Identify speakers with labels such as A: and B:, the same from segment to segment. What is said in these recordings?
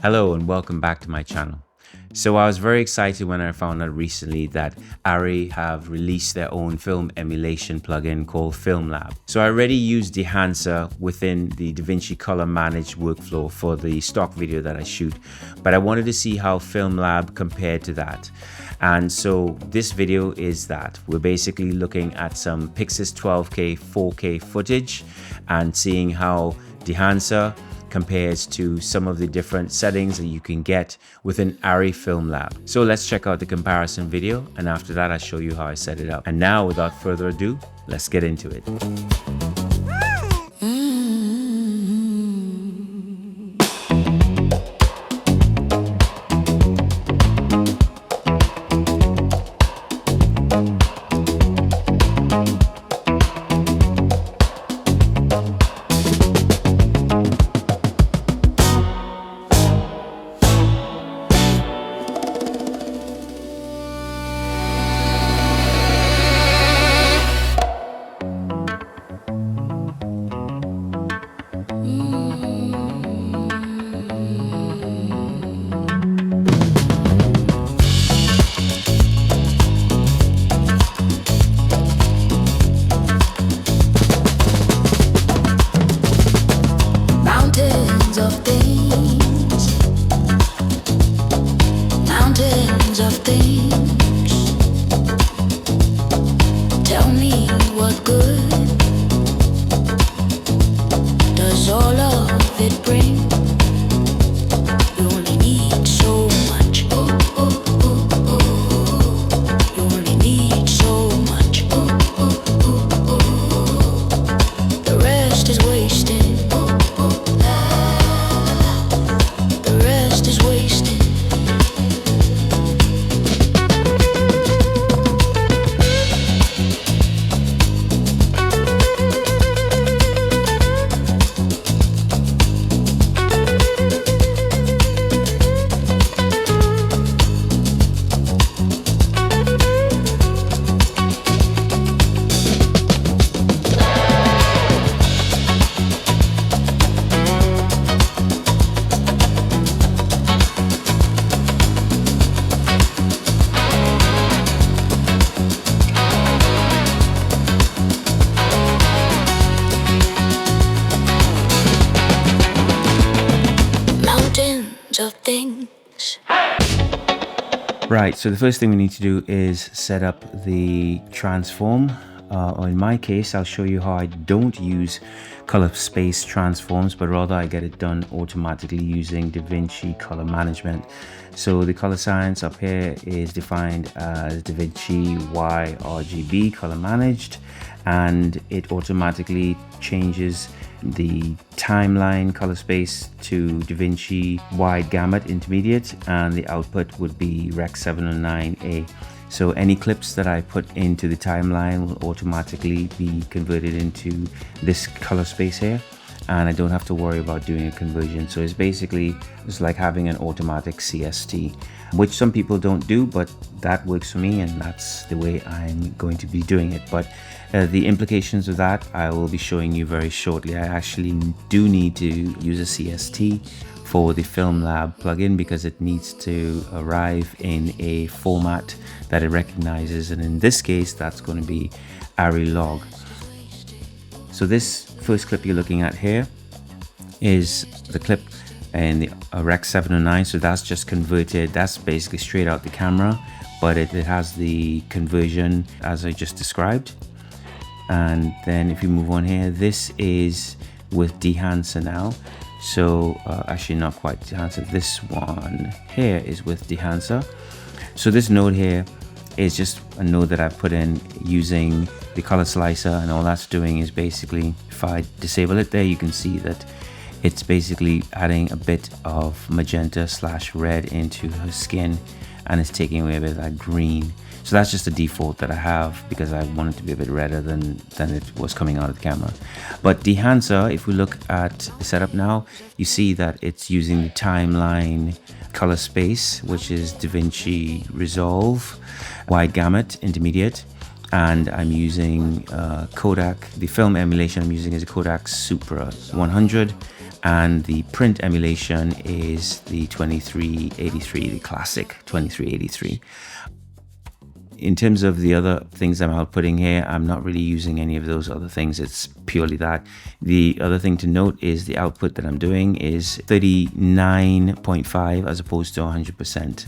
A: Hello and welcome back to my channel. So I was very excited when I found out recently that ARRI have released their own film emulation plugin called Film Lab. So I already used Dehancer within the DaVinci Color Managed workflow for the stock video that I shoot, but I wanted to see how Film Lab compared to that. And so this video is that. We're basically looking at some PYXIS 12K 4K footage and seeing how Dehancer compares to some of the different settings that you can get within ARRI Film Lab. So let's check out the comparison video, and after that I'll show you how I set it up. And now, without further ado, let's get into it. Right, so the first thing we need to do is set up the transform. Or in my case, I'll show you how I don't use color space transforms, but rather I get it done automatically using DaVinci Color Management. So the color science up here is defined as DaVinci YRGB Color Managed, and it automatically changes the timeline color space to DaVinci Wide Gamut Intermediate, and the output would be Rec 709A. So any clips that I put into the timeline will automatically be converted into this color space here, and I don't have to worry about doing a conversion. So it's like having an automatic CST, which some people don't do, but that works for me, and that's the way I'm going to be doing it. But the implications of that I will be showing you very shortly. I actually do need to use a CST for the Film Lab plugin because it needs to arrive in a format that it recognizes, and in this case that's going to be ARRI log. So this first clip you're looking at here is the clip in the Rec 709, so that's just converted. That's basically straight out the camera, but it has the conversion as I just described. And then if you move on here, this is with Dehancer now. So actually not quite Dehancer, this one here is with Dehancer. So this node here is just a node that I've put in using the color slicer, and all that's doing is basically, if I disable it there, you can see that it's basically adding a bit of magenta / red into her skin, and it's taking away a bit of that green. So that's just the default that I have because I want it to be a bit redder than it was coming out of the camera. But Dehancer, if we look at the setup now, you see that it's using the timeline color space, which is DaVinci Resolve Wide Gamut Intermediate, and I'm using Kodak. The film emulation I'm using is a Kodak Supra 100, and the print emulation is the 2383, the classic 2383. In terms of the other things I'm outputting here, I'm not really using any of those other things. It's purely that. The other thing to note is the output that I'm doing is 39.5 as opposed to 100%,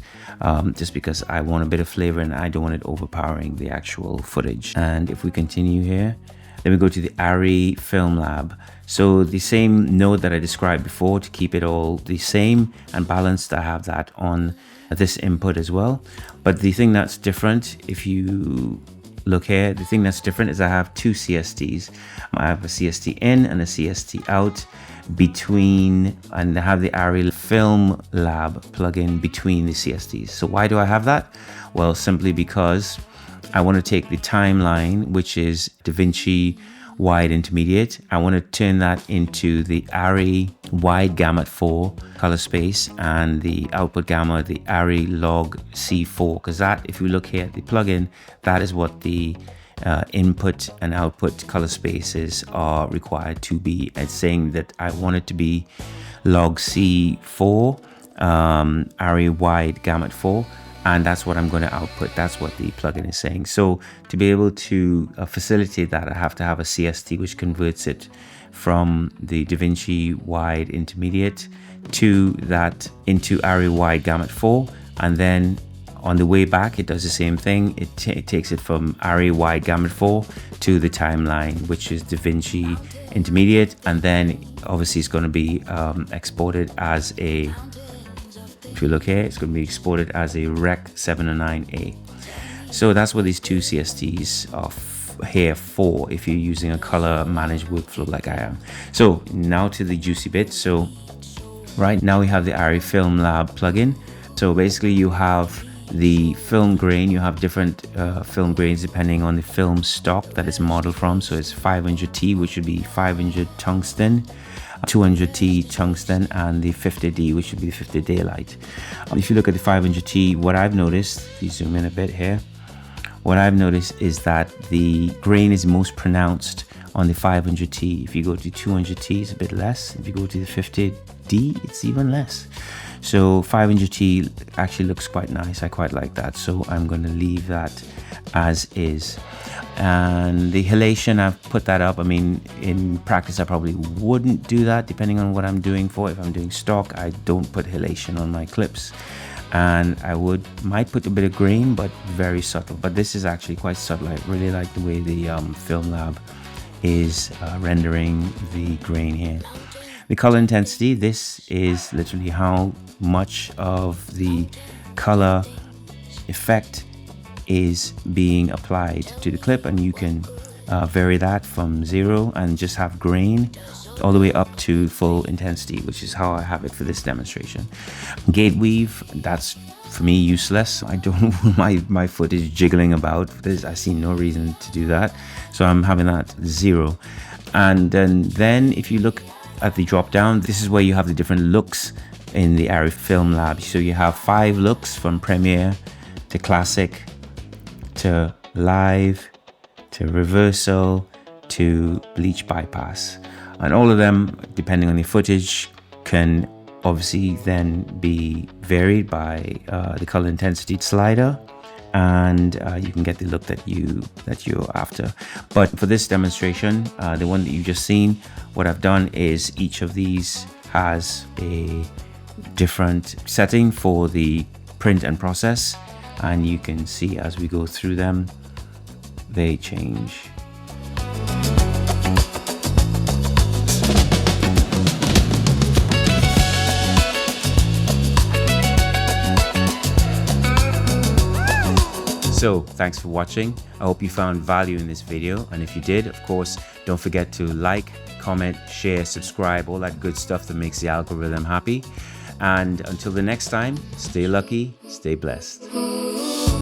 A: just because I want a bit of flavor and I don't want it overpowering the actual footage. And if we continue here, then we go to the ARRI Film Lab. So the same node that I described before, to keep it all the same and balanced, I have that on this input as well. But the thing that's different, if you look here, the thing that's different is I have two CSTs. I have a CST in and a CST out between, and I have the ARRI Film Lab plugin between the CSTs. So why do I have that? Well, simply because I want to take the timeline, which is DaVinci Wide Intermediate. I want to turn that into the ARRI Wide Gamut 4 color space, and the output gamma, the ARRI Log C4, because that, if you look here at the plugin, that is what the input and output color spaces are required to be. It's saying that I want it to be Log C4, ARRI Wide Gamut 4. And that's what I'm going to output. That's what the plugin is saying. So to be able to facilitate that, I have to have a CST which converts it from the DaVinci Wide Intermediate to that into ARRI Wide Gamut 4. And then on the way back, it does the same thing. It takes it from ARRI Wide Gamut 4 to the timeline, which is DaVinci Intermediate. And then obviously it's going to be exported as a, if you look here, it's going to be exported as a Rec 709A. So that's what these two CSTs are here for, if you're using a color managed workflow like I am. So now to the juicy bit. So right now we have the ARRI Film Lab plugin. So basically you have the film grain. You have different film grains depending on the film stock that it's modeled from. So it's 500T, which would be 500 tungsten, 200T tungsten, and the 50D, which would be the 50 daylight. If you look at the 500T, what I've noticed, if you zoom in a bit here, what I've noticed is that the grain is most pronounced on the 500T. If you go to 200T, it's a bit less. If you go to the 50D, it's even less. So 500T actually looks quite nice. I quite like that. So I'm going to leave that as is. And the halation, I've put that up. I mean, in practice, I probably wouldn't do that depending on what I'm doing for. If I'm doing stock, I don't put halation on my clips. And I might put a bit of grain, but very subtle. But this is actually quite subtle. I really like the way the Film Lab is rendering the grain here. The color intensity, this is literally how much of the color effect is being applied to the clip, and you can vary that from 0 and just have grain all the way up to full intensity, which is how I have it for this demonstration. Gate weave, that's for me useless. I don't want my footage jiggling about. I see no reason to do that, so I'm having that 0. And then if you look at the drop down, this is where you have the different looks in the ARRI Film Lab. So you have 5 looks, from Premiere to Classic to Live to Reversal to Bleach Bypass, and all of them, depending on the footage, can obviously then be varied by the color intensity slider, and you can get the look that you're after. But for this demonstration, the one that you've just seen, what I've done is each of these has a different setting for the print and process, and you can see as we go through them, they change. So thanks for watching. I hope you found value in this video, and if you did, of course, don't forget to like, comment, share, subscribe, all that good stuff that makes the algorithm happy. And until the next time, stay lucky, stay blessed.